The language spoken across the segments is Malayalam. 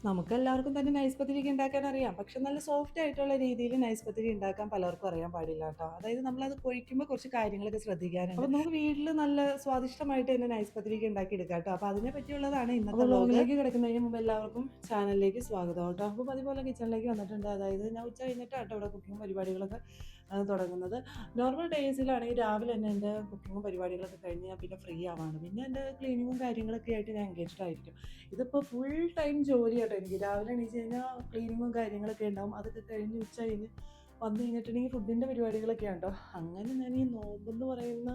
നമുക്കെല്ലാവർക്കും തന്നെ നൈസ് പത്തിരിക്ക് ഉണ്ടാക്കാൻ അറിയാം. പക്ഷെ നല്ല സോഫ്റ്റ് ആയിട്ടുള്ള രീതിയിൽ നൈസ് പത്തിരി ഉണ്ടാക്കാൻ പലർക്കും അറിയാൻ പാടില്ല കേട്ടോ. അതായത് നമ്മളത് കൊഴിക്കുമ്പോൾ കുറച്ച് കാര്യങ്ങളൊക്കെ ശ്രദ്ധിക്കാനുണ്ട്. അപ്പോൾ നമുക്ക് വീട്ടിൽ നല്ല സ്വാദിഷ്ടമായിട്ട് തന്നെ നൈസ് പത്തിരിക്ക് ഉണ്ടാക്കി എടുക്കാം കേട്ടോ. അപ്പോൾ അതിനെ പറ്റിയുള്ളതാണ് ഇന്നത്തെ വ്ലോഗിലേക്ക് കിടക്കുന്നതിന് മുമ്പ് എല്ലാവർക്കും ചാനലിലേക്ക് സ്വാഗതം കേട്ടോ. അപ്പോൾ അതുപോലെ കിച്ചണിലേക്ക് വന്നിട്ടുണ്ട്. അതായത് ഞാൻ ഉച്ച കഴിഞ്ഞിട്ട് കേട്ടോ ഇവിടെ കുക്കിംഗ് പരിപാടികളൊക്കെ തുടങ്ങുന്നത്. നോർമൽ ഡേയ്സിലാണെങ്കിൽ രാവിലെ തന്നെ എൻ്റെ കുക്കിങ്ങും പരിപാടികളൊക്കെ കഴിഞ്ഞ് ഞാൻ പിന്നെ ഫ്രീ ആവാണ്. പിന്നെ എൻ്റെ ക്ലീനിങ്ങും കാര്യങ്ങളൊക്കെ ആയിട്ട് ഞാൻ എൻഗേജ്ഡ് ആയിരിക്കും. ഇതിപ്പോൾ ഫുൾ ടൈം ജോലി കേട്ടോ എനിക്ക്. രാവിലെ എണീച്ച് കഴിഞ്ഞാൽ ക്ലീനിങ്ങും കാര്യങ്ങളൊക്കെ ഉണ്ടാവും. അതൊക്കെ കഴിഞ്ഞ് ഉച്ച കഴിഞ്ഞ് വന്നു കഴിഞ്ഞിട്ടുണ്ടെങ്കിൽ ഫുഡിൻ്റെ പരിപാടികളൊക്കെ ഉണ്ടോ. അങ്ങനെ ഞാൻ ഈ നോമ്പെന്ന് പറയുന്ന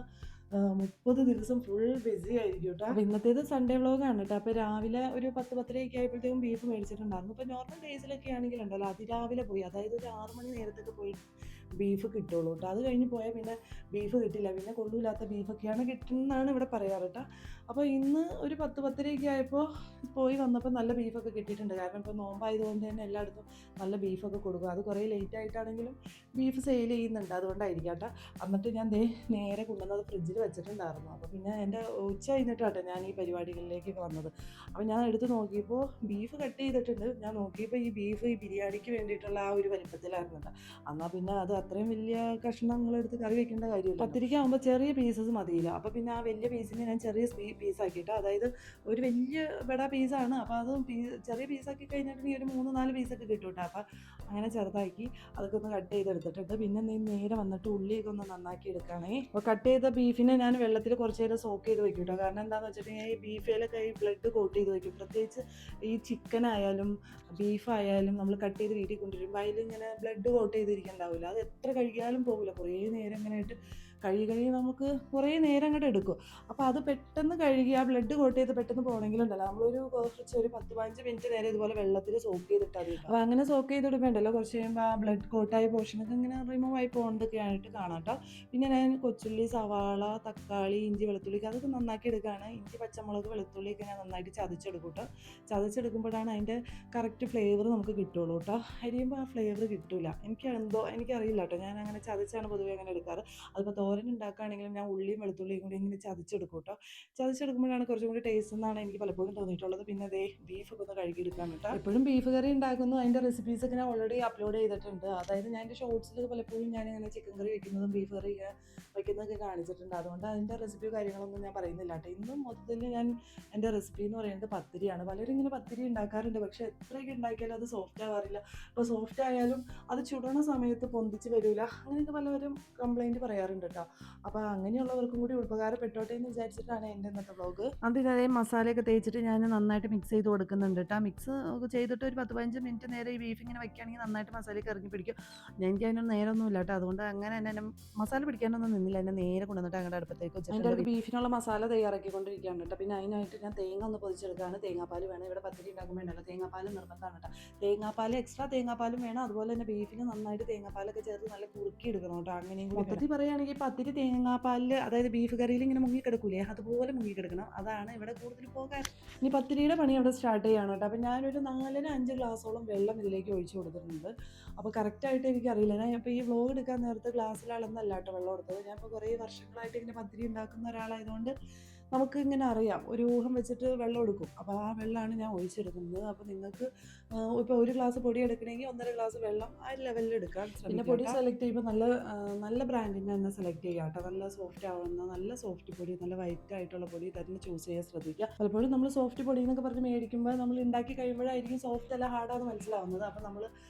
30 ദിവസം ഫുൾ ബിസി ആയിരിക്കും കേട്ടോ. അപ്പോൾ ഇന്നത്തേത് സൺഡേ വ്ളോഗാണ് കേട്ടോ. അപ്പോൾ രാവിലെ ഒരു 10-10:30 ആയപ്പോഴത്തേക്കും ബീഫ് മേടിച്ചിട്ടുണ്ടായിരുന്നു. ഇപ്പോൾ നോർമൽ ഡേയ്സിലൊക്കെ ആണെങ്കിൽ ഉണ്ടല്ലോ അതിരാവിലെ പോയി, അതായത് ഒരു 6 മണി നേരത്തൊക്കെ പോയി ബീഫ് കിട്ടുള്ളൂ കേട്ടോ. അത് കഴിഞ്ഞ് പോയാൽ പിന്നെ ബീഫ് കിട്ടില്ല, പിന്നെ കൊള്ളൂല്ലാത്ത ബീഫൊക്കെയാണ് കിട്ടുന്നതാണ് ഇവിടെ പറയാറ് കേട്ടോ. അപ്പോൾ ഇന്ന് ഒരു 10-10:30 ആയപ്പോൾ പോയി വന്നപ്പോൾ നല്ല ബീഫൊക്കെ കിട്ടിയിട്ടുണ്ട്. കാരണം ഇപ്പോൾ നോമ്പായതുകൊണ്ട് തന്നെ എല്ലായിടത്തും നല്ല ബീഫൊക്കെ കൊടുക്കും. അത് കുറേ ലേറ്റ് ആയിട്ടാണെങ്കിലും ബീഫ് സെയിൽ ചെയ്യുന്നുണ്ട്, അതുകൊണ്ടായിരിക്കും കേട്ടോ. എന്നിട്ട് ഞാൻ നേരെ കൊണ്ടുവന്നത് ഫ്രിഡ്ജിൽ വെച്ചിട്ടുണ്ടായിരുന്നു. അപ്പോൾ പിന്നെ എൻ്റെ ഉച്ച കഴിഞ്ഞിട്ടാട്ടെ ഞാൻ ഈ പരിപാടികളിലേക്കൊക്കെ വന്നത്. അപ്പോൾ ഞാൻ എടുത്ത് നോക്കിയപ്പോൾ ബീഫ് കട്ട് ചെയ്തിട്ടുണ്ട്. ഞാൻ നോക്കിയപ്പോൾ ഈ ബീഫ് ഈ ബിരിയാണിക്ക് വേണ്ടിയിട്ടുള്ള ആ ഒരു വലിപ്പത്തിലായിരുന്നു കേട്ടോ. എന്നാൽ പിന്നെ അത് അത്രയും വലിയ കഷ്ണങ്ങളെടുത്ത് കറി വെക്കേണ്ട കാര്യമില്ല. പത്തിരിക്കാകുമ്പോൾ ചെറിയ പീസസ് മതിയില്ല. അപ്പോൾ പിന്നെ ആ വലിയ പീസിനെ ഞാൻ ചെറിയ പീസാക്കിയിട്ട്, അതായത് ഒരു വലിയ ബഡ പീസാണ്. അപ്പോൾ അത് ചെറിയ പീസാക്കി കഴിഞ്ഞിട്ടുണ്ടെങ്കിൽ ഒരു 3-4 പീസൊക്കെ കിട്ടും കേട്ടോ. അപ്പോൾ അങ്ങനെ ചെറുതാക്കി അതൊക്കെ ഒന്ന് കട്ട് ചെയ്തെടുത്തിട്ടുണ്ട്. പിന്നെ നേരെ വന്നിട്ട് ഉള്ളിയൊക്കെ ഒന്ന് നന്നാക്കി എടുക്കുകയാണേ. അപ്പോൾ കട്ട് ചെയ്ത ബീഫിനെ ഞാൻ വെള്ളത്തിൽ കുറച്ച് നേരം സോക്ക് ചെയ്ത് വെക്കും കേട്ടോ. കാരണം എന്താണെന്ന് വെച്ചിട്ടുണ്ടെങ്കിൽ ഈ ബീഫിലൊക്കെ ഈ ബ്ലഡ് കോട്ട് ചെയ്ത് വെക്കും. പ്രത്യേകിച്ച് ഈ ചിക്കൻ ആയാലും ബീഫായാലും നമ്മൾ കട്ട് ചെയ്ത് വീട്ടിൽ കൊണ്ടുവരുമ്പോൾ അതിലിങ്ങനെ ബ്ലഡ് കോട്ട് ചെയ്തിരിക്കുന്നുണ്ടാവില്ല. അത് എത്ര കഴുകിയാലും പോകില്ല. കുറേ നേരം ഇങ്ങനെ ആയിട്ട് കഴുകി നമുക്ക് കുറേ നേരം അങ്ങോട്ട് എടുക്കും. അപ്പോൾ അത് പെട്ടെന്ന് കഴുകി ആ ബ്ലഡ് കോട്ട് ചെയ്ത് പെട്ടെന്ന് പോകണമെങ്കിലുണ്ടല്ലോ നമ്മളൊരു കുറച്ച് ഒരു 10-15 മിനിറ്റ് നേരം ഇതുപോലെ വെള്ളത്തിൽ സോക്ക് ചെയ്തിട്ടാൽ മതി. അപ്പോൾ അങ്ങനെ സോക്ക് ചെയ്തിടുമ്പോണ്ടല്ലോ കുറച്ച് കഴിയുമ്പോൾ ആ ബ്ലഡ് കോട്ടായ പോർഷനൊക്കെ ഇങ്ങനെ റിമൂവ് ആയി പോകുന്നതൊക്കെ ആയിട്ട് കാണാം കേട്ടോ. പിന്നെ ഞാൻ കൊച്ചുള്ളി, സവാള, തക്കാളി, ഇഞ്ചി, വെളുത്തുള്ളി അതൊക്കെ നന്നാക്കി എടുക്കുകയാണ്. ഇഞ്ചി, പച്ചമുളക്, വെളുത്തുള്ളിയൊക്കെ ഞാൻ നന്നായിട്ട് ചതച്ചെടുക്കും കേട്ടോ. ചതച്ചെടുക്കുമ്പോഴാണ് അതിൻ്റെ കറക്റ്റ് ഫ്ലേവർ നമുക്ക് കിട്ടുള്ളൂ കേട്ടോ. അരിയുമ്പോൾ ആ ഫ്ലേവർ കിട്ടില്ല. എനിക്കറിയില്ല കേട്ടോ. ഞാൻ അങ്ങനെ ചതച്ചാണ് പൊതുവേ അങ്ങനെ എടുക്കാറ്. അതിപ്പോൾ തോരൻ ഉണ്ടാക്കുകയാണെങ്കിലും ഞാൻ ഉള്ളിയും വെളുത്തുള്ളിയും കൂടി ഇങ്ങനെ ചതച്ചെടുക്കും കേട്ടോ. ചതച്ചെടുക്കുമ്പോഴാണ് കുറച്ചും കൂടി ടേസ്റ്റ് എന്നാണ് എനിക്ക് പലപ്പോഴും തോന്നിയിട്ടുള്ളത്. പിന്നെ അതേ ബീഫൊക്കെ ഒന്ന് കഴുകിയെടുക്കാൻ കേട്ടോ. എപ്പോഴും ബീഫ് കറി ഉണ്ടാക്കുന്നു, അതിൻ്റെ റെസിപ്പീസൊക്കെ ഞാൻ ഓൾറെഡി അപ്ലോഡ് ചെയ്തിട്ടുണ്ട്. അതായത് ഞാൻ എൻ്റെ ഷോർട്സിൽ പലപ്പോഴും ഞാനിങ്ങനെ ചിക്കൻ കറി വയ്ക്കുന്നതും ബീഫ് കറി വയ്ക്കുന്നതൊക്കെ കാണിച്ചിട്ടുണ്ട്. അതുകൊണ്ട് അതിൻ്റെ റെസിപ്പിയോ കാര്യങ്ങളൊന്നും ഞാൻ പറയുന്നില്ല കേട്ടോ. ഇന്നും മൊത്തത്തിൽ ഞാൻ എൻ്റെ റെസിപ്പി എന്ന് പറയുന്നത് പത്തിരിയാണ്. പലരും ഇങ്ങനെ പത്തിരി ഉണ്ടാക്കാറുണ്ട്, പക്ഷേ എത്രയൊക്കെ ഉണ്ടാക്കിയാലും അത് സോഫ്റ്റ് ആവാറില്ല. അപ്പോൾ സോഫ്റ്റ് ആയാലും അത് ചുടണ സമയത്ത് പൊന്തിച്ച് വരില്ല, അങ്ങനെയൊക്കെ പലവരും കംപ്ലൈൻറ്റ് പറയാറുണ്ട് കേട്ടോ. അപ്പോൾ അങ്ങനെയുള്ളവർക്കും കൂടി ഉപകാരപ്പെട്ടോട്ടെ എന്ന് വിചാരിച്ചിട്ടാണ് എൻ്റെ ഇന്നത്തെ വ്ളോഗ്. അതിനതേ മസാലയൊക്കെ തേച്ചിട്ട് ഞാൻ നന്നായിട്ട് മിക്സ് ചെയ്ത് കൊടുക്കുന്നുണ്ട് കേട്ടോ. മിക്സ് ചെയ്തിട്ട് ഒരു 10-15 മിനിറ്റ് നേരെ ഈ ബീഫ് ഇങ്ങനെ വയ്ക്കുകയാണെങ്കിൽ നന്നായിട്ട് മസാലയൊക്കെ ഇറങ്ങി പിടിക്കും. എനിക്ക് അതിനൊന്നും നേരമൊന്നുമില്ല കേട്ടോ. അതുകൊണ്ട് അങ്ങനെ തന്നെ മസാല പിടിക്കാനൊന്നും നിന്നില്ല. എന്നെ നേരെ കൊണ്ടുവന്നിട്ട് അങ്ങോട്ട് അടുപ്പത്തേക്ക് വെച്ചിട്ട് അതിൻ്റെ ബീഫിനുള്ള മസാല തയ്യാറാക്കിക്കൊണ്ടിരിക്കുകയാണ് കേട്ടോ. പിന്നെ അതിനായിട്ട് ഞാൻ തേങ്ങ ഒന്ന് പൊതിച്ചെടുക്കുകയാണ്. തേങ്ങാപ്പാൽ വേണം ഇവിടെ പത്തിരി ഉണ്ടാക്കുമ്പോൾ ഉണ്ടല്ലോ, തേങ്ങാപ്പാൽ നിർബന്ധമാണ് കേട്ടോ. തേങ്ങാപ്പാൽ എക്സ്ട്രാ തേങ്ങാപ്പാലും വേണം. അതുപോലെ തന്നെ ബീഫിന് നന്നായിട്ട് തേങ്ങാപ്പാലൊക്കെ ചേർത്ത് നല്ല കുറുക്കി എടുക്കണം കേട്ടോ. അങ്ങനെയും കൂടി പത്തിരി പറയുകയാണെങ്കിൽ പത്തിരി തേങ്ങാപ്പാലിൽ, അതായത് ബീഫ് കറിയിൽ ഇങ്ങനെ മുങ്ങിക്കിടക്കൂലേ, അതുപോലെ മുങ്ങിക്കിടക്കണം. അതാണ് ഇവിടെ കൂടുതൽ പോകാൻ. ഇനി പത്തിരിയുടെ പണി അവിടെ സ്റ്റാർട്ട് ചെയ്യണം കേട്ടോ. അപ്പോൾ ഞാനൊരു 4-5 ഗ്ലാസോളം വെള്ളം ഇതിലേക്ക് ഒഴിച്ചു കൊടുത്തിട്ടുണ്ട്. അപ്പോൾ കറക്റ്റായിട്ട് എനിക്കറിയില്ല. ഞാൻ ഇപ്പോൾ ഈ വ്ളോഗ് എടുക്കാൻ നേരത്തെ ഗ്ലാസ്സിൽ അളന്നല്ല കേട്ടോ വെള്ളം എടുത്തത്. ഞാൻ ഇപ്പോൾ കുറേ വർഷങ്ങളായിട്ട് ഇങ്ങനെ പത്തിരി ഉണ്ടാക്കുന്ന ഒരാളായതുകൊണ്ട് നമുക്ക് ഇങ്ങനെ അറിയാം, ഒരു ഊഹം വെച്ചിട്ട് വെള്ളം എടുക്കും. അപ്പോൾ ആ വെള്ളമാണ് ഞാൻ ഒഴിച്ചെടുക്കുന്നത്. അപ്പോൾ നിങ്ങൾക്ക് ഇപ്പോൾ ഒരു ഗ്ലാസ് പൊടി എടുക്കണമെങ്കിൽ 1.5 ഗ്ലാസ് വെള്ളം ആ ലെവലിൽ എടുക്കാൻ ശ്രമിക്കുക. പിന്നെ പൊടി സെലക്ട് ചെയ്യുമ്പോൾ നല്ല ബ്രാൻഡിൻ്റെ തന്നെ സെലക്ട് ചെയ്യുക കേട്ടോ. നല്ല സോഫ്റ്റ് ആവുന്ന നല്ല സോഫ്റ്റ് പൊടി, നല്ല വൈറ്റ് ആയിട്ടുള്ള പൊടി തന്നെ ചൂസ് ചെയ്യാൻ ശ്രദ്ധിക്കുക. പലപ്പോഴും നമ്മൾ സോഫ്റ്റ് പൊടി എന്നൊക്കെ പറഞ്ഞ് മേടിക്കുമ്പോൾ നമ്മൾ ഉണ്ടാക്കി കഴിയുമ്പോഴായിരിക്കും സോഫ്റ്റ് അല്ല ഹാർഡാന്ന് മനസ്സിലാവുന്നത്. അപ്പോൾ നമ്മൾ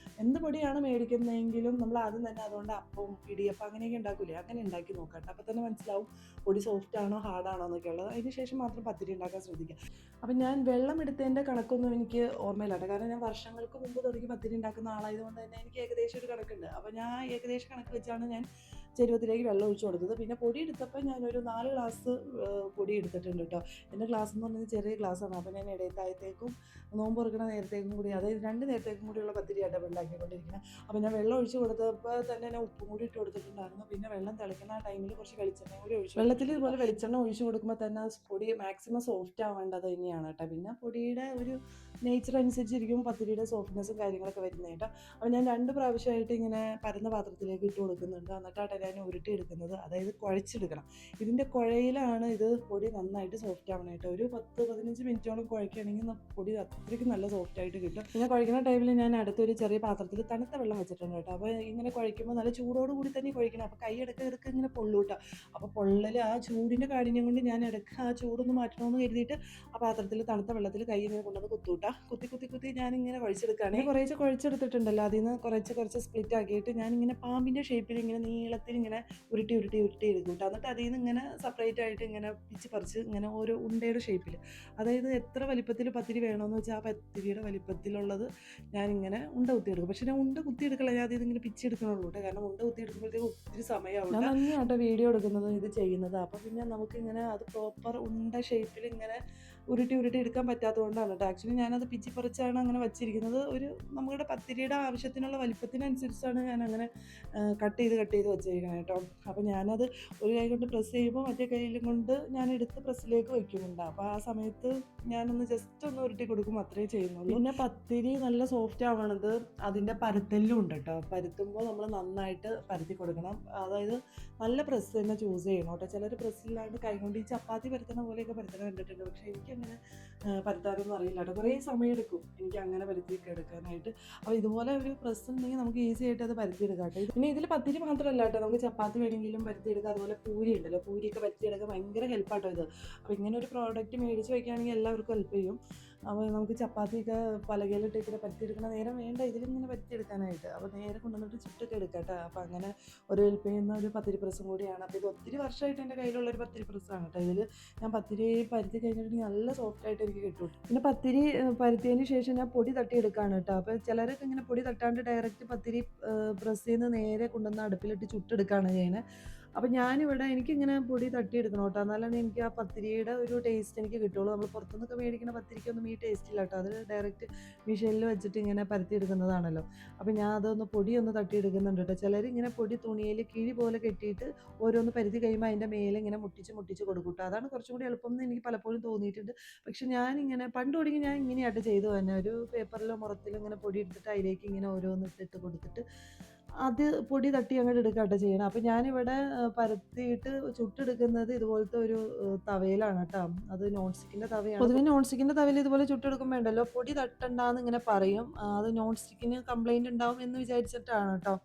എന്ത് പൊടിയാണ് മേടിക്കുന്നതെങ്കിലും നമ്മൾ ആദ്യം തന്നെ അതുകൊണ്ട് അപ്പം, ഇടിയപ്പം അങ്ങനെയൊക്കെ ഉണ്ടാക്കൂലേ, അങ്ങനെ ഉണ്ടാക്കി നോക്കാം. അപ്പോൾ തന്നെ മനസ്സിലാവും പൊടി സോഫ്റ്റ് ആണോ ഹാർഡാണോ എന്നൊക്കെ ഉള്ളത്. അതിന് ശേഷം മാത്രം പത്തിരി ഉണ്ടാക്കാൻ ശ്രദ്ധിക്കുക. അപ്പം ഞാൻ വെള്ളം എടുത്തതിൻ്റെ കണക്കൊന്നും എനിക്ക് ഓർമ്മയില്ലാട്ടെ. കാരണം ഞാൻ വർഷങ്ങൾക്ക് മുമ്പ് തുടങ്ങി പത്തിരി ഉണ്ടാക്കുന്ന ആളായതുകൊണ്ട് തന്നെ എനിക്ക് ഏകദേശം ഒരു കണക്കുണ്ട്. അപ്പോൾ ഞാൻ ഏകദേശം കണക്ക് വെച്ചാണ് ഞാൻ ചെരുവത്തിലേക്ക് വെള്ളം ഒഴിച്ചു കൊടുത്തത്. പിന്നെ പൊടി എടുത്തപ്പോൾ ഞാനൊരു 4 ഗ്ലാസ് പൊടി എടുത്തിട്ടുണ്ട് കേട്ടോ. എൻ്റെ ഗ്ലാസ് എന്ന് പറഞ്ഞത് ചെറിയ ഗ്ലാസ്സാണ്. അപ്പോൾ ഞാൻ ഇടയത്തായത്തേക്കും നോമ്പ് തുറക്കണ നേരത്തേക്കും കൂടി, അതായത് 2 നേരത്തേക്കും കൂടിയുള്ള പത്തിരിയായിട്ട് ഉണ്ടാക്കിക്കൊണ്ടിരിക്കുന്നത്. അപ്പോൾ ഞാൻ വെള്ളം ഒഴിച്ചു കൊടുത്തപ്പോൾ തന്നെ ഞാൻ ഉപ്പും കൂടി ഇട്ട് കൊടുത്തിട്ടുണ്ടായിരുന്നു. പിന്നെ വെള്ളം തിളയ്ക്കുന്ന ആ ടൈമിൽ കുറച്ച് വെളിച്ചെണ്ണയും കൂടി ഒഴിച്ചു. വെള്ളത്തിൽ ഇതുപോലെ വെളിച്ചെണ്ണ ഒഴിച്ചു കൊടുക്കുമ്പോൾ തന്നെ പൊടി മാക്സിമം സോഫ്റ്റ് ആവേണ്ടത് തന്നെയാണ് കേട്ടോ. പിന്നെ പൊടിയുടെ ഒരു നേച്ചർ അനുസരിച്ചിരിക്കും പത്തിരിയുടെ സോഫ്റ്റ്നെസ്സും കാര്യങ്ങളൊക്കെ വരുന്നത് കേട്ടോ. അപ്പോൾ ഞാൻ 2 പ്രാവശ്യമായിട്ട് ഇങ്ങനെ പരന്ന പാത്രത്തിലേക്ക് ഇട്ട് കൊടുക്കുന്നുണ്ട്. എന്നിട്ടാണ് ഞാൻ ഉരുട്ടി എടുക്കുന്നത്, അതായത് കുഴച്ചെടുക്കണം. ഇതിൻ്റെ കുഴയിലാണ് ഇത് പൊടി നന്നായിട്ട് സോഫ്റ്റ് ആവണം കേട്ടോ. ഒരു 10-15 മിനിറ്റോളം കുഴക്കുകയാണെങ്കിൽ പൊടി അത്രയ്ക്ക് നല്ല സോഫ്റ്റായിട്ട് കിട്ടും. പിന്നെ കുഴക്കുന്ന ടൈമിൽ ഞാൻ അടുത്തൊരു ചെറിയ പാത്രത്തിൽ തണുത്ത വെള്ളം വെച്ചിട്ടുണ്ട് കേട്ടോ. അപ്പോൾ ഇങ്ങനെ കുഴയ്ക്കുമ്പോൾ നല്ല ചൂടോട് കൂടി തന്നെ കുഴക്കണം. അപ്പോൾ കൈ ഇടയ്ക്ക് ഇങ്ങനെ പൊള്ളൂട്ടോ. അപ്പോൾ പൊള്ളൽ ആ ചൂടിൻ്റെ കാഠിന്യം കൊണ്ട് ഞാൻ ഇടയ്ക്ക് ആ ചൂടൊന്ന് മാറ്റണമെന്ന് കരുതിയിട്ട് ആ പാത്രത്തിൽ തണുത്ത വെള്ളത്തിൽ കൈ ഇങ്ങനെ കൊണ്ടുവന്ന് കുത്തൂട്ടാ. കുത്തി ഞാനിങ്ങനെ കുഴച്ചെടുക്കുകയാണ്. കുറേശ്ശെ കുഴച്ചെടുത്തിട്ടുണ്ടല്ലോ, അതിൽ നിന്ന് കുറച്ച് സ്പ്ലിറ്റ് ആക്കിയിട്ട് ഞാനിങ്ങനെ പാമ്പിൻ്റെ ഷേപ്പിൽ ഇങ്ങനെ നീളത്തിൽ ഇങ്ങനെ ഉരുട്ടി എടുക്കും കേട്ടോ. എന്നിട്ട് അതിൽ നിന്ന് ഇങ്ങനെ സെപ്പറേറ്റ് ആയിട്ട് ഇങ്ങനെ പിച്ച് പറിച്ച് ഇങ്ങനെ ഓരോ ഉണ്ടയുടെ ഷേപ്പിൽ, അതായത് എത്ര വലിപ്പത്തിൽ പത്തിരി വേണമെന്ന് വെച്ചാൽ ആ പത്തിരിയുടെ വലിപ്പത്തിലുള്ളത് ഞാനിങ്ങനെ ഉണ്ട കുത്തിയെടുക്കും. പക്ഷേ ഞാൻ ഉണ്ട കുത്തിയെടുക്കില്ല, ഞാൻ അതിൽ ഇങ്ങനെ പിച്ചെടുക്കണുള്ളൂ കേട്ടോ. കാരണം ഉണ്ട കുത്തിയെടുക്കുമ്പോഴത്തേക്ക് ഒത്തിരി സമയമാവും. ഞാൻ തന്നെയാട്ടോ വീഡിയോ എടുക്കുന്നത് ഇത് ചെയ്യുന്നത്. അപ്പോൾ പിന്നെ നമുക്കിങ്ങനെ അത് പ്രോപ്പർ ഉണ്ട ഷേപ്പിൽ ഇങ്ങനെ ഉരുട്ടി എടുക്കാൻ പറ്റാത്തതുകൊണ്ടാണ് കേട്ടോ. ആക്ച്വലി ഞാനത് പിച്ചി പറിച്ചാണ് അങ്ങനെ വച്ചിരിക്കുന്നത്. ഒരു നമ്മുടെ പത്തിരിയുടെ ആവശ്യത്തിനുള്ള വലിപ്പത്തിനനുസരിച്ചാണ് ഞാൻ അങ്ങനെ കട്ട് ചെയ്ത് വെച്ചിരിക്കുന്നത് കേട്ടോ. അപ്പോൾ ഞാനത് ഒരു കൈ കൊണ്ട് പ്രസ് ചെയ്യുമ്പോൾ മറ്റേ കൈയിലും കൊണ്ട് ഞാൻ എടുത്ത് പ്രസ്സിലേക്ക് വയ്ക്കുന്നുണ്ട്. അപ്പോൾ ആ സമയത്ത് ഞാനൊന്ന് ജസ്റ്റ് ഒന്ന് ഉരുട്ടി കൊടുക്കും, അത്രേ ചെയ്യുന്നുള്ളൂ. പിന്നെ പത്തിരി നല്ല സോഫ്റ്റ് ആവണത് അതിൻ്റെ പരത്തലും ഉണ്ട് കേട്ടോ. പരത്തുമ്പോൾ നമ്മൾ നന്നായിട്ട് പരത്തി കൊടുക്കണം. അതായത് നല്ല പ്രസ് തന്നെ ചൂസ് ചെയ്യണം കേട്ടോ. ചിലർ പ്രസ്സില്ലാണ്ട് കൈ കൊണ്ട് ഈ ചപ്പാത്തി പരത്തുന്ന പോലെയൊക്കെ പരത്തണം കണ്ടിട്ടുണ്ട്. പക്ഷേ എനിക്കങ്ങനെ പരത്താനൊന്നും അറിയില്ല കേട്ടോ. കുറേ സമയം എടുക്കും എനിക്ക് അങ്ങനെ പരത്തിയൊക്കെ എടുക്കാനായിട്ട്. അപ്പോൾ ഇതുപോലെ ഒരു പ്രസ് ഉണ്ടെങ്കിൽ നമുക്ക് ഈസി ആയിട്ട് അത് പരത്തിയെടുക്കാം കേട്ടോ. പിന്നെ ഇതിൽ പത്തിരി മാത്രമല്ല കേട്ടോ, നമുക്ക് ചപ്പാത്തി വേണമെങ്കിലും പരത്തിയെടുക്കാം. അതുപോലെ പൂരി ഉണ്ടല്ലോ, പൂരിയൊക്കെ പരത്തിയെടുക്കാൻ ഭയങ്കര ഹെൽപ്പാട്ടോ ഇത്. അപ്പോൾ ഇങ്ങനെ ഒരു പ്രോഡക്റ്റ് മേടിച്ച് വയ്ക്കുകയാണെങ്കിൽ എല്ലാവർക്കും ഹെൽപ്പ് ചെയ്യും. അപ്പോൾ നമുക്ക് ചപ്പാത്തിയൊക്കെ പലകയിലിട്ട് ഇങ്ങനെ പരത്തിയെടുക്കണ നേരം വേണ്ട ഇതിലിങ്ങനെ പരത്തിയെടുക്കാനായിട്ട്. അപ്പോൾ നേരെ കൊണ്ടുവന്നിട്ട് ചുട്ടൊക്കെ എടുക്കാം കേട്ടോ. അപ്പോൾ അങ്ങനെ ഒരു ഹെൽപ്പ് ചെയ്യുന്ന ഒരു പത്തിരി പ്രസ്സും കൂടിയാണ്. അപ്പോൾ ഇത് ഒത്തിരി വർഷമായിട്ട് എൻ്റെ കയ്യിലുള്ളൊരു പത്തിരി പ്രസ്സാണ് കേട്ടോ. ഇതിൽ ഞാൻ പത്തിരി പരത്തി കഴിഞ്ഞിട്ടുണ്ടെങ്കിൽ നല്ല സോഫ്റ്റായിട്ട് എനിക്ക് കിട്ടും. പിന്നെ പത്തിരി പരത്തിയതിന് ശേഷം ഞാൻ പൊടി തട്ടിയെടുക്കുകയാണ് കേട്ടോ. അപ്പോൾ ചിലരൊക്കെ ഇങ്ങനെ പൊടി തട്ടാണ്ട് ഡയറക്റ്റ് പത്തിരി പ്രസ്സിൽ നിന്ന് നേരെ കൊണ്ടുവന്ന് അടുപ്പിലിട്ട് ചുട്ടെടുക്കുകയാണ് ചെയ്യുന്നത്. അപ്പോൾ ഞാനിവിടെ എനിക്കിങ്ങനെ പൊടി തട്ടിയെടുക്കണം കേട്ടോ, എന്നാലാണ് എനിക്ക് ആ പത്തിരിയുടെ ഒരു ടേസ്റ്റ് എനിക്ക് കിട്ടുള്ളൂ. നമ്മൾ പുറത്തുനിന്നൊക്കെ മേടിക്കുന്ന പത്തിരിക്കൊന്നും ഈ ടേസ്റ്റ് ഇല്ല കേട്ടോ. അത് ഡയറക്റ്റ് മെഷീനിൽ വെച്ചിട്ട് ഇങ്ങനെ പരത്തിയെടുക്കുന്നതാണല്ലോ. അപ്പോൾ ഞാൻ അതൊന്ന് പൊടിയൊന്ന് തട്ടിയെടുക്കുന്നുണ്ട് കേട്ടോ. ചിലർ ഇങ്ങനെ പൊടി തുണിയിൽ കിഴി പോലെ കെട്ടിയിട്ട് ഓരോന്ന് പരത്തി കഴിയുമ്പോൾ അതിൻ്റെ മേലെ ഇങ്ങനെ മുട്ടിച്ച് കൊടുക്കും കേട്ടോ. അതാണ് കുറച്ചും കൂടി എളുപ്പം എന്ന് എനിക്ക് പലപ്പോഴും തോന്നിയിട്ടുണ്ട്. പക്ഷെ ഞാനിങ്ങനെ പണ്ട് തുടങ്ങി ഞാൻ ഇങ്ങനെയായിട്ട് ചെയ്തു തന്നെ, ഒരു പേപ്പറിലോ മുറത്തിലോ ഇങ്ങനെ പൊടി എടുത്തിട്ട് അതിലേക്ക് ഇങ്ങനെ ഓരോന്ന് ഇട്ട് കൊടുത്തിട്ട് അത് പൊടി തട്ടി അങ്ങോട്ട് എടുക്കാട്ടോ ചെയ്യണം. അപ്പോൾ ഞാനിവിടെ പരത്തിയിട്ട് ചുട്ടെടുക്കുന്നത് ഇതുപോലത്തെ ഒരു തവയിലാണ് കേട്ടോ. അത് നോൺ സ്റ്റിക്കിൻ്റെ തവയാണ്. പൊതുവെ നോൺ സ്റ്റിക്കിൻ്റെ തവയിൽ ഇതുപോലെ ചുട്ടെടുക്കുമ്പോൾ ഉണ്ടല്ലോ പൊടി തട്ടണ്ടാന്ന് ഇങ്ങനെ പറയും. അത് നോൺ സ്റ്റിക്കിന് കംപ്ലൈൻറ്റ് ഉണ്ടാവും എന്ന് വിചാരിച്ചിട്ടാണ് കേട്ടോ.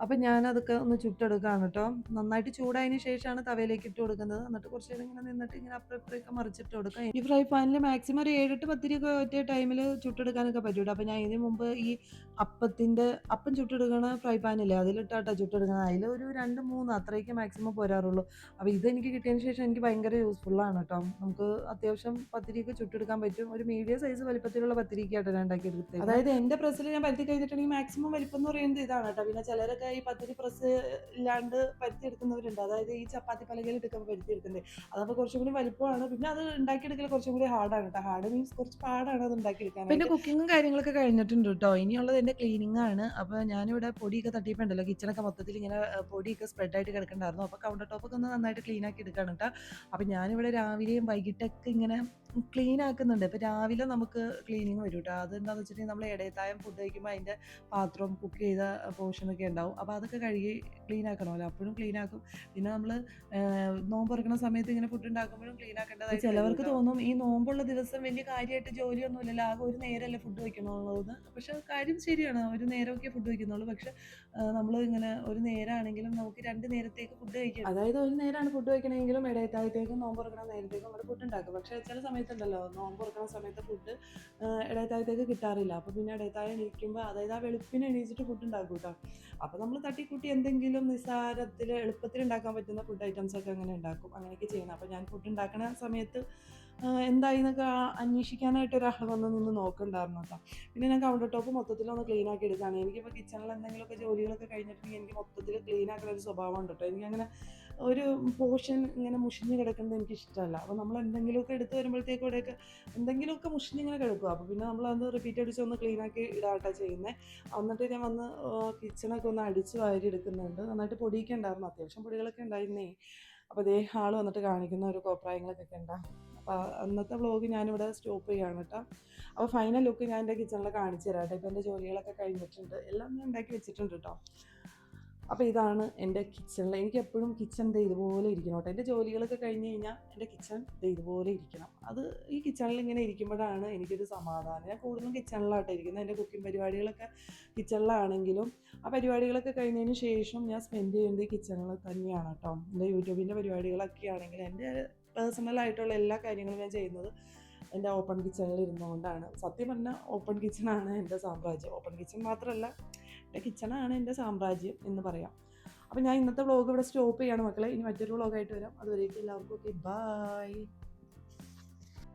അപ്പം ഞാനതൊക്കെ ഒന്ന് ചുട്ടെടുക്കുകയാണ് കേട്ടോ. നന്നായിട്ട് ചൂടായതിന് ശേഷമാണ് തവയിലേക്ക് ഇട്ട് കൊടുക്കുന്നത്. എന്നിട്ട് കുറച്ച് നേരം ഇങ്ങനെ നിന്നിട്ട് ഇങ്ങനെ അപ്പുറത്തേക്ക് മറിച്ചിട്ട് കൊടുക്കുക. ഈ ഫ്രൈ പാനിൽ മാക്സിമം ഒരു 7-8 പത്തിരിയൊക്കെ ഒറ്റ ടൈമിൽ ചുട്ടെടുക്കാനൊക്കെ പറ്റും കേട്ടോ. അപ്പോൾ ഞാൻ ഇതിന് മുമ്പ് ഈ അപ്പം ചുട്ടെടുക്കണ ഫ്രൈ പാനില്ലേ അതിലിട്ടാട്ടോ ചുട്ടെടുക്കുന്നത്. അതിലൊരു 2-3 അത്രയൊക്കെ മാക്സിമം പോരാറുള്ളൂ. അപ്പോൾ ഇതെനിക്ക് കിട്ടിയതിന് ശേഷം എനിക്ക് ഭയങ്കര യൂസ്ഫുള്ളാണ് കേട്ടോ. നമുക്ക് അത്യാവശ്യം പത്തിരിയൊക്കെ ചുട്ടെടുക്കാൻ പറ്റും. ഒരു മീഡിയം സൈസ് വലിപ്പത്തിലുള്ള പത്തിരിക്കാട്ടോ ഞാൻ ഉണ്ടാക്കിയെടുത്തത്. അതായത് എൻ്റെ പ്രസ്സിൽ ഞാൻ പരത്തി കഴിഞ്ഞിട്ടുണ്ടെങ്കിൽ മാക്സിമം വലിപ്പം എന്ന് പറയുന്നത് ഇതാണ് കേട്ടോ. പിന്നെ ചിലരൊക്കെ ഈ പത്തിരി പ്രസ് ഇല്ലാണ്ട് പരത്തിയെടുക്കുന്നവരുണ്ട്. അതായത് ഈ ചപ്പാത്തി പലകയിലിട്ടൊക്കെ പരത്തിയെടുക്കുന്നത്. അതപ്പോൾ കുറച്ചും കൂടി വലിപ്പമാണ്. പിന്നെ അത് ഉണ്ടാക്കിയെടുക്കൽ കുറച്ചും കൂടി ഹാർഡാണ് കേട്ടോ. ഹാർഡ് മീൻസ് കുറച്ച് പാടാണ് അത് ഉണ്ടാക്കിയെടുക്കാൻ. പിന്നെ കുക്കിങ്ങും കാര്യങ്ങളൊക്കെ കഴിഞ്ഞിട്ടുണ്ട് കേട്ടോ. ഇനിയുള്ളത് എൻ്റെ ക്ലീനിങ് ആണ്. അപ്പോൾ ഞാനിവിടെ പൊടിയൊക്കെ തട്ടിയിട്ടുണ്ടല്ലോ, കിച്ചണൊക്കെ മൊത്തത്തിൽ ഇങ്ങനെ പൊടിയൊക്കെ സ്പ്രെഡായിട്ട് കിടക്കണ്ടായിരുന്നു. അപ്പോൾ കൗണ്ടർ ടോപ്പൊക്കെ ഒന്ന് നന്നായിട്ട് ക്ലീൻ ആക്കി എടുക്കുകയാണ് കേട്ടോ. അപ്പോൾ ഞാനിവിടെ രാവിലെയും വൈകിട്ടൊക്കെ ഇങ്ങനെ ക്ലീൻ ആക്കുന്നുണ്ട്. ഇപ്പോൾ രാവിലെ നമുക്ക് ക്ലീനിങ് വരും കേട്ടോ. അതെന്താണെന്ന് വെച്ചിട്ടുണ്ടെങ്കിൽ നമ്മൾ ഇടയത്തായം ഫുഡ് കഴിക്കുമ്പോൾ അതിൻ്റെ പാത്രവും കുക്ക് ചെയ്ത പോർഷനൊക്കെ ഉണ്ടാവും. അപ്പോൾ അതൊക്കെ കഴുകി ക്ലീൻ ആക്കണമല്ലോ, അപ്പോഴും ക്ലീൻ ആക്കും. പിന്നെ നമ്മൾ നോമ്പ് തുറക്കുന്ന സമയത്ത് ഇങ്ങനെ ഫുഡ് ഉണ്ടാക്കുമ്പോഴും ക്ലീൻ ആക്കേണ്ടതായി. ചിലവർക്ക് തോന്നും ഈ നോമ്പുള്ള ദിവസം വലിയ കാര്യമായിട്ട് ജോലിയൊന്നുമില്ലല്ലോ, ആകെ ഒരു നേരമല്ലേ ഫുഡ് വയ്ക്കണുള്ളൂ എന്ന്. പക്ഷെ കാര്യം ശരിയാണ്, ഒരു നേരമൊക്കെ ഫുഡ് വയ്ക്കുന്നുള്ളൂ. പക്ഷെ നമ്മൾ ഇങ്ങനെ ഒരു നേരമാണെങ്കിലും നമുക്ക് 2 നേരത്തേക്ക് ഫുഡ് കഴിക്കാം. അതായത് ഒരു നേരമാണ് ഫുഡ് വയ്ക്കണമെങ്കിലും ഇടയത്തായത്തേക്കും നോമ്പ് തുറക്കുന്ന നേരത്തേക്കും നമ്മൾ ഫുഡ് ഉണ്ടാക്കും. പക്ഷേ ചില സമയത്തുണ്ടല്ലോ നോമ്പ് തുറക്കുന്ന സമയത്ത് ഫുഡ് ഇടയത്തായത്തേക്ക് കിട്ടാറില്ല. അപ്പോൾ പിന്നെ ഇടയത്തായം എണീക്കുമ്പോൾ അതായത് ആ വെളുപ്പിന് എണീച്ചിട്ട് ഫുഡ് ഉണ്ടാക്കും കേട്ടോ. അപ്പോൾ നമ്മൾ തട്ടിക്കൂട്ടി എന്തെങ്കിലും നിസ്സാരത്തിൽ എളുപ്പത്തിൽ ഉണ്ടാക്കാൻ പറ്റുന്ന ഫുഡ് ഐറ്റംസൊക്കെ അങ്ങനെ ഉണ്ടാക്കും, അങ്ങനെയൊക്കെ ചെയ്യണം. അപ്പോൾ ഞാൻ ഫുഡ് ഉണ്ടാക്കുന്ന സമയത്ത് എന്തായി എന്നൊക്കെ അന്വേഷിക്കാനായിട്ട് ഒരാൾ വന്ന് നിന്ന് നോക്കുന്നുണ്ടായിരുന്നു കേട്ടോ. പിന്നെ ഞാൻ കൗണ്ടർ ടോപ്പ് മൊത്തത്തിലൊന്ന് ക്ലീൻ ആക്കി എടുക്കുകയാണ്. എനിക്കിപ്പോൾ കിച്ചണിൽ എന്തെങ്കിലുമൊക്കെ ജോലികളൊക്കെ കഴിഞ്ഞിട്ടുണ്ടെങ്കിൽ എനിക്ക് മൊത്തത്തിൽ ക്ലീൻ ആക്കുന്ന ഒരു സ്വഭാവം ഉണ്ട് കേട്ടോ. എനിക്കങ്ങനെ ഒരു പോർഷൻ ഇങ്ങനെ മുഷിഞ്ഞ് കിടക്കുന്നത് എനിക്കിഷ്ടമല്ല. അപ്പോൾ നമ്മൾ എന്തെങ്കിലുമൊക്കെ എടുത്ത് വരുമ്പോഴത്തേക്കും ഇവിടെയൊക്കെ എന്തെങ്കിലുമൊക്കെ മുഷിഞ്ഞിങ്ങനെ കിടക്കും. അപ്പോൾ പിന്നെ നമ്മളത് റിപ്പീറ്റ് അടിച്ച് ഒന്ന് ക്ലീൻ ആക്കി ഇടാട്ടോ ചെയ്യുന്നത്. എന്നിട്ട് ഞാൻ വന്ന് കിച്ചണൊക്കെ ഒന്ന് അടിച്ച് വാരി എടുക്കുന്നുണ്ട്. നന്നായിട്ട് പൊടിയൊക്കെ ഉണ്ടായിരുന്നു, അത്യാവശ്യം പൊടികളൊക്കെ ഉണ്ടായിരുന്നേ. അപ്പോൾ അതേ ആൾ വന്നിട്ട് കാണിക്കുന്ന ഒരു കോപ്രായങ്ങളൊക്കെ ഉണ്ടാകും. അപ്പോൾ അന്നത്തെ വ്ളോഗ് ഞാനിവിടെ സ്റ്റോപ്പ് ചെയ്യുകയാണ് കേട്ടോ. അപ്പോൾ ഫൈനൽ ലുക്ക് ഞാൻ എൻ്റെ കിച്ചണിൽ കാണിച്ചു തരാം കേട്ടോ. ഇപ്പോൾ എൻ്റെ ജോലികളൊക്കെ കഴിഞ്ഞിട്ടുണ്ട്, എല്ലാം ഞാൻ ഉണ്ടാക്കി വെച്ചിട്ടുണ്ട് കേട്ടോ. അപ്പോൾ ഇതാണ് എൻ്റെ കിച്ചണിൽ. എനിക്ക് എപ്പോഴും കിച്ചൺ ഇതുപോലെ ഇരിക്കണം കേട്ടോ. എൻ്റെ ജോലികളൊക്കെ കഴിഞ്ഞ് കഴിഞ്ഞാൽ എൻ്റെ കിച്ചൺ ഇതുപോലെ ഇരിക്കണം. അത് ഈ കിച്ചണിൽ ഇങ്ങനെ ഇരിക്കുമ്പോഴാണ് എനിക്കൊരു സമാധാനം. ഞാൻ കൂടുതലും കിച്ചണിലാട്ടോ ഇരിക്കുന്നത്. എൻ്റെ കുക്കിംഗ് പരിപാടികളൊക്കെ കിച്ചണിലാണെങ്കിലും ആ പരിപാടികളൊക്കെ കഴിഞ്ഞതിന് ശേഷം ഞാൻ സ്പെൻഡ് ചെയ്യുന്നത് കിച്ചണിൽ തന്നെയാണ് കേട്ടോ. എൻ്റെ യൂട്യൂബിൻ്റെ പരിപാടികളൊക്കെ ആണെങ്കിൽ എൻ്റെ പേഴ്സണലായിട്ടുള്ള എല്ലാ കാര്യങ്ങളും ഞാൻ ചെയ്യുന്നത് എൻ്റെ ഓപ്പൺ കിച്ചണിൽ ഇരുന്നുകൊണ്ടാണ്. സത്യം പറഞ്ഞാൽ ഓപ്പൺ കിച്ചണാണ് എൻ്റെ സാമ്രാജ്യം. ഓപ്പൺ കിച്ചൺ മാത്രമല്ല, എൻ്റെ കിച്ചണാണ് എൻ്റെ സാമ്രാജ്യം എന്ന് പറയാം. അപ്പോൾ ഞാൻ ഇന്നത്തെ വ്ളോഗ് ഇവിടെ സ്റ്റോപ്പ് ചെയ്യാണ് മക്കളെ. ഇനി മറ്റൊരു വ്ളോഗായിട്ട് വരാം. അതുവരേക്കും എല്ലാവർക്കും ഓക്കെ, ബൈ.